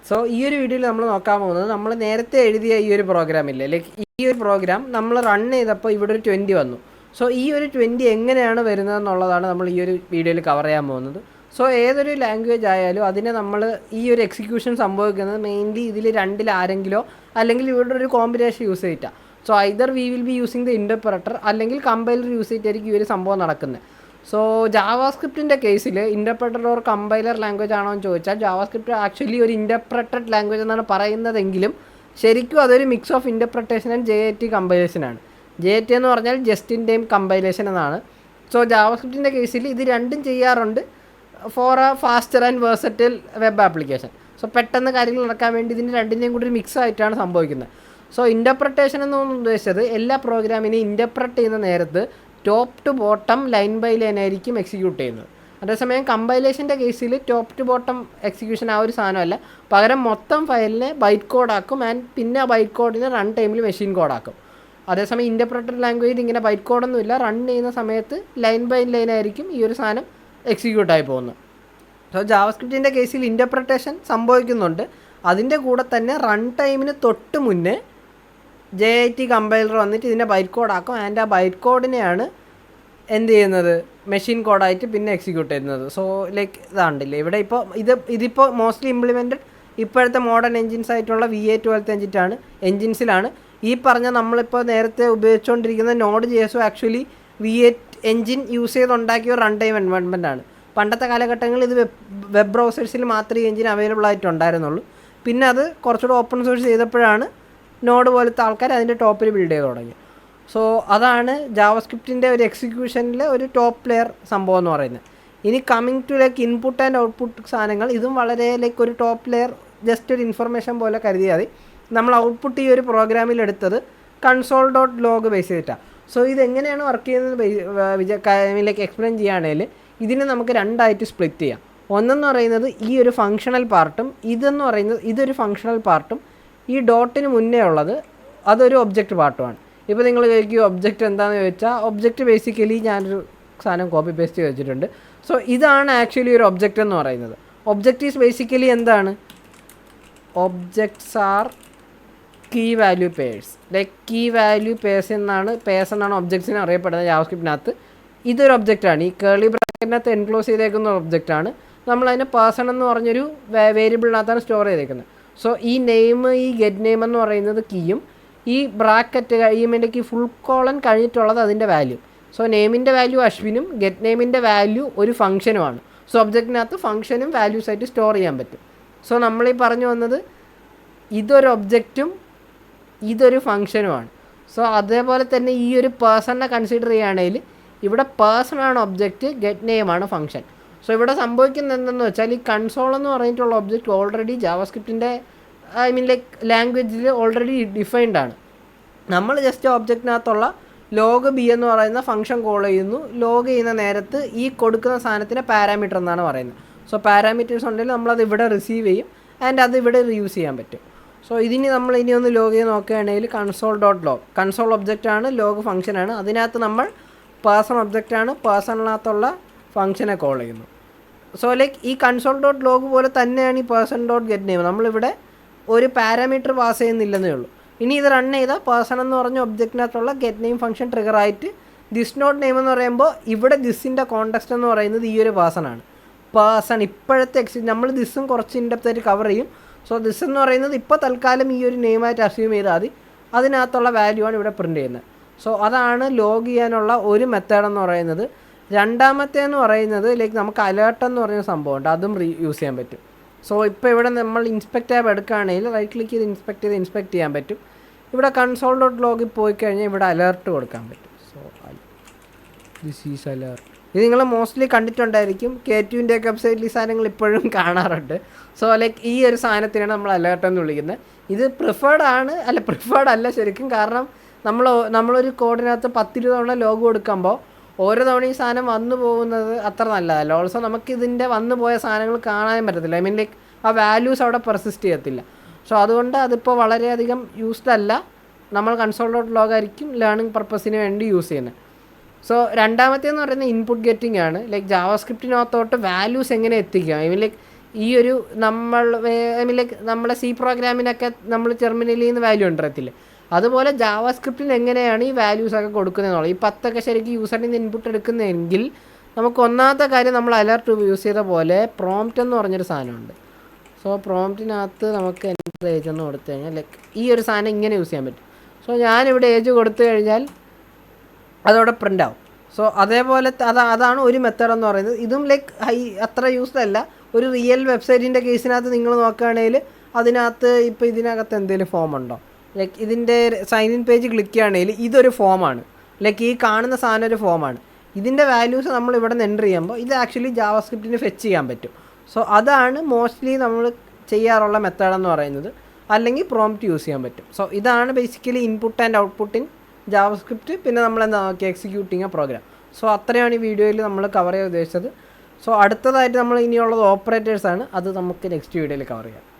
So ഈ ഒരു വീഡിയോയിൽ നമ്മൾ നോക്കാൻ പോകുന്നത് നമ്മൾ നേരത്തെ എഴുതിയ ഈ ഒരു പ്രോഗ്രാം ഇല്ലേ, ലൈക്ക് ഈ ഒരു പ്രോഗ്രാം നമ്മൾ റൺ ചെയ്തപ്പോൾ ഇവിടെ ഒരു 20 വന്നു. സോ ഈ ഒരു 20 എങ്ങനെയാണ് വരുന്നതെന്നുള്ളതാണ് നമ്മൾ ഈ ഒരു വീഡിയോയിൽ കവർ ചെയ്യാൻ പോകുന്നത്. സോ ഏതൊരു ലാംഗ്വേജ് ആയാലും അതിനെ നമ്മൾ ഈ ഒരു എക്സിക്യൂഷൻ സംഭവിക്കുന്നത് മെയിൻലി ഇതിൽ രണ്ടിൽ ആരെങ്കിലോ അല്ലെങ്കിൽ ഇവിടെ ഒരു കോമ്പിനേഷൻ യൂസ് ചെയ്തിട്ടാണ്. So either we will be using the interpreter അല്ലെങ്കിൽ കമ്പൈലർ യൂസ് ചെയ്തിട്ടായിരിക്കും ഈ ഒരു സംഭവം നടക്കുന്നത്. സോ ജാവാസ്ക്രിപ്റ്റിൻ്റെ കേസിൽ ഇൻ്റർപ്രറ്റർ ഓർ കമ്പൈലർ ലാംഗ്വേജ് ആണോ എന്ന് ചോദിച്ചാൽ ജാവാസ്ക്രിപ്റ്റ് ആക്ച്വലി ഒരു ഇൻ്റർപ്രറ്റഡ് ലാംഗ്വേജ് എന്നാണ് പറയുന്നതെങ്കിലും ശരിക്കും അതൊരു mix of interpretation and JIT കമ്പൈലേഷനാണ്. JIT എന്ന് പറഞ്ഞാൽ ജസ്റ്റ് ഇൻ ടൈം കമ്പൈലേഷൻ എന്നാണ്. സോ ജാവാസ്ക്രിപ്റ്റിൻ്റെ കേസിൽ ഇത് രണ്ടും ചെയ്യാറുണ്ട് for a faster and versatile web application. So പെട്ടെന്ന് കാര്യങ്ങൾ നടക്കാൻ വേണ്ടി ഇതിൻ്റെ രണ്ടിൻ്റെയും കൂടി ഒരു മിക്സ് ആയിട്ടാണ് സംഭവിക്കുന്നത്. സോ ഇൻ്റർപ്രറ്റേഷൻ എന്നൊന്നും ഉദ്ദേശിച്ചത് എല്ലാ പ്രോഗ്രാമിനെയും ഇൻ്റർപ്രറ്റ് ചെയ്യുന്ന നേരത്ത് top to bottom line by line ആയിരിക്കും എക്സിക്യൂട്ട് ചെയ്യുന്നത്. അതേസമയം കമ്പൈലേഷൻ്റെ കേസിൽ ടോപ്പ് ടു ബോട്ടം എക്സിക്യൂഷൻ ആ ഒരു സാധനമല്ല, പകരം മൊത്തം ഫയലിനെ ബൈറ്റ് കോഡാക്കും ആൻഡ് പിന്നെ ആ ബൈറ്റ് കോഡിനെ റൺ ടൈമിൽ മെഷീൻ കോഡാക്കും. അതേസമയം ഇൻ്റർപ്രറ്റഡ് ലാംഗ്വേജിൽ ഇങ്ങനെ ബൈറ്റ് കോഡൊന്നുമില്ല, റൺ ചെയ്യുന്ന സമയത്ത് ലൈൻ ബൈ ലൈൻ ആയിരിക്കും ഈ ഒരു സാധനം എക്സിക്യൂട്ടായി പോകുന്നത്. സോ ജാവാസ്ക്രിപ്റ്റിൻ്റെ കേസിൽ ഇൻ്റർപ്രറ്റേഷൻ സംഭവിക്കുന്നുണ്ട്, അതിൻ്റെ കൂടെ തന്നെ റൺ ടൈമിന് തൊട്ട് മുന്നേ JIT കമ്പൈലർ വന്നിട്ട് ഇതിൻ്റെ ബൈറ്റ് കോഡാക്കും ആൻഡ് ആ ബൈറ്റ് കോഡിനെയാണ് എന്ത് ചെയ്യുന്നത് മെഷീൻ കോഡായിട്ട് പിന്നെ എക്സിക്യൂട്ട് ചെയ്യുന്നത്. സോ ലൈക്ക് ഇതാണ്ടില്ലേ ഇവിടെ ഇപ്പോൾ ഇതിപ്പോൾ മോസ്റ്റ്ലി ഇംപ്ലിമെൻറ്റഡ് ഇപ്പോഴത്തെ മോഡേൺ എൻജിൻസ് ആയിട്ടുള്ള VA12 എൻജിൻസിലാണ്. ഈ പറഞ്ഞ നമ്മളിപ്പോൾ നേരത്തെ ഉപയോഗിച്ചുകൊണ്ടിരിക്കുന്ന Node.js actually V8 engine use ചെയ്തുണ്ടാക്കിയ റൺ ടൈം എൻവയോൺമെൻ്റ് ആണ്. പണ്ടത്തെ കാലഘട്ടങ്ങളിൽ ഇത് വെബ് ബ്രൗസേഴ്സിൽ മാത്രമേ ഈ എൻജിൻ അവൈലബിൾ ആയിട്ടുണ്ടായിരുന്നുള്ളൂ. പിന്നെ അത് കുറച്ചുകൂടെ ഓപ്പൺ സോഴ്സ് ചെയ്തപ്പോഴാണ് നോഡ് പോലത്തെ ആൾക്കാർ അതിൻ്റെ ടോപ്പിൽ ബിൽഡ് ചെയ്ത് തുടങ്ങി. സോ അതാണ് ജാവാസ്ക്രിപ്റ്റിൻ്റെ ഒരു എക്സിക്യൂഷനിലെ ഒരു ടോപ്പ് ലെയർ സംഭവം എന്ന് പറയുന്നത്. ഇനി coming to like input and output സാധനങ്ങൾ, ഇതും വളരെ ലൈക്ക് ഒരു ടോപ്പ് ലെയർ ജസ്റ്റ് ഒരു ഇൻഫർമേഷൻ പോലെ കരുതിയാൽ മതി. നമ്മൾ ഔട്ട്പുട്ട് ഈ ഒരു പ്രോഗ്രാമിൽ എടുത്തത് console.log ബേസ് ചെയ്തിട്ടാണ്. സോ ഇതെങ്ങനെയാണ് വർക്ക് ചെയ്യുന്നത് ലൈക്ക് എക്സ്പ്ലെയിൻ ചെയ്യുകയാണെങ്കിൽ ഇതിനെ നമുക്ക് രണ്ടായിട്ട് സ്പ്ലിറ്റ് ചെയ്യാം. ഒന്നെന്ന് പറയുന്നത് ഈ ഒരു ഫങ്ഷണൽ പാർട്ടും, ഇതെന്ന് പറയുന്നത് ഇതൊരു ഫങ്ഷണൽ പാർട്ടും, ഈ ഡോട്ടിന് മുന്നേ ഉള്ളത് അതൊരു ഒബ്ജക്റ്റ് പാർട്ടുമാണ്. ഇപ്പോൾ നിങ്ങൾ ചോദിക്കും ഒബ്ജക്റ്റ് എന്താണെന്ന് ചോദിച്ചാൽ, ഒബ്ജക്റ്റ് ബേസിക്കലി ഞാനൊരു സാധനം കോപ്പി പേസ്റ്റ് ചെയ്ത് വെച്ചിട്ടുണ്ട്. സോ ഇതാണ് ആക്ച്വലി ഒരു ഒബ്ജക്റ്റ് എന്ന് പറയുന്നത്. ഒബ്ജക്റ്റ് ഈസ് ബേസിക്കലി എന്താണ്, objects are key value pairs. Like key value pairs എന്നാണ് ഒബ്ജക്ട്സിനെ അറിയപ്പെടുന്നത് ജാവാസ്ക്രിപ്റ്റിനകത്ത്. ഇതൊരു ഒബ്ജക്റ്റാണ്, ഈ കേർലി ബ്രാക്കറ്റിനകത്ത് എൻക്ലോസ് ചെയ്തേക്കുന്ന ഒബ്ജക്റ്റാണ്. നമ്മളതിനെ പേഴ്സൺ എന്ന് പറഞ്ഞൊരു വേരിയബിളിനകത്താണ് സ്റ്റോർ ചെയ്തേക്കുന്നത്. സോ ഈ നെയിം, ഈ ഗെറ്റ് നെയിം എന്ന് പറയുന്നത് കീയും, ഈ ബ്രാക്കറ്റ് കഴിയുമ്പോൾ ഈ ഫുൾ കോളൻ കഴിഞ്ഞിട്ടുള്ളത് അതിൻ്റെ വാല്യൂ. സോ നെയിമിൻ്റെ വാല്യൂ അശ്വിനും ഗെറ്റ് നെയിമിൻ്റെ വാല്യൂ ഒരു ഫംഗ്ഷനുമാണ്. സോ ഒബ്ജക്റ്റിനകത്ത് ഫംഗ്ഷനും വാല്യൂസ് ആയിട്ട് സ്റ്റോർ ചെയ്യാൻ പറ്റും. സോ നമ്മളീ പറഞ്ഞു വന്നത് ഇതൊരു ഒബ്ജക്റ്റും ഇതൊരു ഫംഗ്ഷനുമാണ്. സോ അതേപോലെ തന്നെ ഈ ഒരു പേഴ്സണിനെ കൺസിഡർ ചെയ്യുകയാണെങ്കിൽ ഇവിടെ പേഴ്സണാണ് ഒബ്ജക്റ്റ്, ഗെറ്റ് നെയിമാണ് ഫംഗ്ഷൻ. സോ ഇവിടെ സംഭവിക്കുന്നത് എന്തെന്ന് വെച്ചാൽ ഈ കൺസോൾ എന്ന് പറഞ്ഞിട്ടുള്ള ഒബ്ജക്റ്റ് ഓൾറെഡി ജാവാസ്ക്രിപ്റ്റിൻ്റെ ലൈക്ക് ലാംഗ്വേജിൽ ഓൾറെഡി ഡിഫൈൻഡ് ആണ്. നമ്മൾ ജസ്റ്റ് ഒബ്ജക്റ്റിനകത്തുള്ള ലോഗ് ബി എന്ന് പറയുന്ന ഫംഗ്ഷൻ കോൾ ചെയ്യുന്നു. ലോഗ് ചെയ്യുന്ന നേരത്ത് ഈ കൊടുക്കുന്ന സാധനത്തിന് പാരാമീറ്റർ എന്നാണ് പറയുന്നത്. സോ പാരാമീറ്റേഴ്സ് ഉണ്ടെങ്കിൽ നമ്മളത് ഇവിടെ റിസീവ് ചെയ്യും ആൻഡ് അത് ഇവിടെ യൂസ് ചെയ്യാൻ പറ്റും. സോ ഇതിന് നമ്മൾ ഇനി ഒന്ന് ലോഗ് ചെയ്ത് നോക്കുകയാണെങ്കിൽ console.log, കൺസോൾ ഒബ്ജക്റ്റാണ്, ലോഗ് ഫംഗ്ഷനാണ്. അതിനകത്ത് നമ്മൾ പേഴ്സൺ ഒബ്ജക്റ്റാണ്, പേഴ്സണിനകത്തുള്ള ഫംഗ്ഷനെ കോൾ ചെയ്യുന്നു. സോ ലൈക്ക് ഈ console.log പോലെ തന്നെയാണ് ഈ person.getName. നമ്മളിവിടെ ഒരു പാരാമീറ്റർ പാസ് ചെയ്യുന്നില്ലെന്നേ ഉള്ളൂ. ഇനി ഇത് റൺ ചെയ്താൽ പേഴ്സൺ എന്ന് പറഞ്ഞ ഒബ്ജക്റ്റിനകത്തുള്ള ഗെറ്റ് നെയിം ഫംഗ്ഷൻ ട്രിഗർ ആയിട്ട് ദിസ് നോട്ട് നെയിം എന്ന് പറയുമ്പോൾ ഇവിടെ ദിസിൻ്റെ കോണ്ടെക്സ്റ്റ് എന്ന് പറയുന്നത് ഈ ഒരു പേഴ്സണാണ്. പേഴ്സൺ ഇപ്പോഴത്തെ നമ്മൾ ദിസും കുറച്ച് ഇൻഡെപ്തായിട്ട് കവർ ചെയ്യും. സോ ദിസ് എന്ന് പറയുന്നത് ഇപ്പോൾ തൽക്കാലം ഈ ഒരു നെയിമായിട്ട് അസ്യൂം ചെയ്താൽ മതി. അതിനകത്തുള്ള വാല്യൂ ആണ് ഇവിടെ പ്രിൻറ്റ് ചെയ്യുന്നത്. സോ അതാണ് ലോഗ് ചെയ്യാനുള്ള ഒരു മെത്തേഡ് എന്ന് പറയുന്നത്. രണ്ടാമത്തേന്ന് പറയുന്നത് ലൈക്ക് നമുക്ക് അലേർട്ട് എന്ന് പറഞ്ഞ സംഭവമുണ്ട്, അതും യൂസ് ചെയ്യാൻ പറ്റും. സോ ഇപ്പോൾ ഇവിടെ നമ്മൾ ഇൻസ്പെക്ട് ടാബ് എടുക്കുകയാണെങ്കിൽ റൈറ്റ് ക്ലിക്ക് ചെയ്ത് ഇൻസ്പെക്ട് ചെയ്യാൻ പറ്റും. ഇവിടെ console.log പോയി കഴിഞ്ഞാൽ ഇവിടെ അലേർട്ട് കൊടുക്കാൻ പറ്റും. So this is alert. ഇത് നിങ്ങൾ മോസ്റ്റ്ലി കണ്ടിട്ടുണ്ടായിരിക്കും, K2ൻ്റെ ഒക്കെ വെബ്സൈറ്റിൽ ഈ സാധനങ്ങൾ ഇപ്പോഴും കാണാറുണ്ട്. സോ ലൈക്ക് ഈ ഒരു സാധനത്തിനാണ് നമ്മൾ അലേർട്ട് എന്ന് വിളിക്കുന്നത്. ഇത് പ്രിഫേർഡ് അല്ല ശരിക്കും, കാരണം നമ്മളൊരു കോഡിനകത്ത് 10-20 തവണ ലോഗ് കൊടുക്കുമ്പോൾ ഓരോ തവണ ഈ സാധനം വന്നു പോകുന്നത് അത്ര നല്ലതല്ല. ഓൾസോ നമുക്കിതിൻ്റെ വന്നു പോയ സാധനങ്ങൾ കാണാനും പറ്റത്തില്ല. ലൈക്ക് ആ വാല്യൂസ് അവിടെ പെർസിസ്റ്റ് ചെയ്യത്തില്ല. സോ അതുകൊണ്ട് അതിപ്പോൾ വളരെയധികം യൂസ്ഡ് അല്ല. നമ്മൾ console.log ആയിരിക്കും ലേണിംഗ് പർപ്പസിന് വേണ്ടി യൂസ് ചെയ്യുന്നത്. സോ രണ്ടാമത്തേന്ന് പറയുന്നത് ഇൻപുട്ട് ഗെറ്റിംഗ് ആണ്. ലൈക്ക് ജാവാസ്ക്രിപ്റ്റിനകത്തോട്ട് വാല്യൂസ് എങ്ങനെ എത്തിക്കുക, ലൈക്ക് ഈ ഒരു നമ്മൾ ലൈക്ക് നമ്മളെ സി പ്രോഗ്രാമിനൊക്കെ നമ്മൾ ടെർമിനലിൽ നിന്ന് വാല്യൂ ഉണ്ടത്തില്ലേ, അതുപോലെ ജാവാ സ്ക്രിപ്റ്റിന് എങ്ങനെയാണ് ഈ വാല്യൂസൊക്കെ കൊടുക്കുന്നതെന്നുള്ളത്. ഈ 10 ശരിക്കും യൂസറിൽ നിന്ന് ഇൻപുട്ട് എടുക്കുന്നതെങ്കിൽ നമുക്ക് ഒന്നാമത്തെ കാര്യം നമ്മൾ അലർട്ട് യൂസ് ചെയ്ത പോലെ പ്രോംപ്റ്റ് എന്ന് പറഞ്ഞൊരു സാധനമുണ്ട്. സോ പ്രോംപ്റ്റിനകത്ത് നമുക്ക് എൻ്റർ ഏജ് എന്ന് കൊടുത്തു കഴിഞ്ഞാൽ ലൈക്ക് ഈ ഒരു സാധനം ഇങ്ങനെ യൂസ് ചെയ്യാൻ പറ്റും. സോ ഞാനിവിടെ ഏജ് കൊടുത്തു കഴിഞ്ഞാൽ അതവിടെ പ്രിൻ്റ് ആവും. സോ അതേപോലെ അതാണ് ഒരു മെത്തേഡ് എന്ന് പറയുന്നത്. ഇതും ലൈക്ക് അത്ര യൂസ്ഡ് അല്ല. ഒരു റിയൽ വെബ്സൈറ്റിൻ്റെ കേസിനകത്ത് നിങ്ങൾ നോക്കുകയാണെങ്കിൽ അതിനകത്ത് ഇപ്പോൾ ഇതിനകത്ത് എന്തെങ്കിലും ഫോം ഉണ്ടോ, ലൈക്ക് ഇതിൻ്റെ സൈൻ ഇൻ പേജ് ക്ലിക്ക് ചെയ്യുകയാണെങ്കിൽ ഇതൊരു ഫോമാണ്. ലൈക്ക് ഈ കാണുന്ന സാധനം ഒരു ഫോമാണ്. ഇതിൻ്റെ വാല്യൂസ് നമ്മൾ ഇവിടെ നിന്ന് എൻ്റർ ചെയ്യുമ്പോൾ ഇത് ആക്ച്വലി ജാവാ സ്ക്രിപ്റ്റിന് ഫെച്ച് ചെയ്യാൻ പറ്റും. സോ അതാണ് മോസ്റ്റ്ലി നമ്മൾ ചെയ്യാറുള്ള മെത്തേഡെന്ന് പറയുന്നത്. അല്ലെങ്കിൽ പ്രോംപ്റ്റ് യൂസ് ചെയ്യാൻ പറ്റും. സോ ഇതാണ് basically input and output in Java script. പിന്നെ നമ്മൾ എന്താ നോക്കി എക്സിക്യൂട്ടിങ് എ പ്രോഗ്രാം. സോ അത്രയാണ് ഈ വീഡിയോയിൽ നമ്മൾ കവർ ചെയ്യാൻ ഉദ്ദേശിച്ചത്. സോ അടുത്തതായിട്ട് നമ്മൾ ഇനിയുള്ളത് ഓപ്പറേറ്റേഴ്സാണ്. അത് നമുക്ക് നെക്സ്റ്റ് വീഡിയോയിൽ കവർ ചെയ്യാം.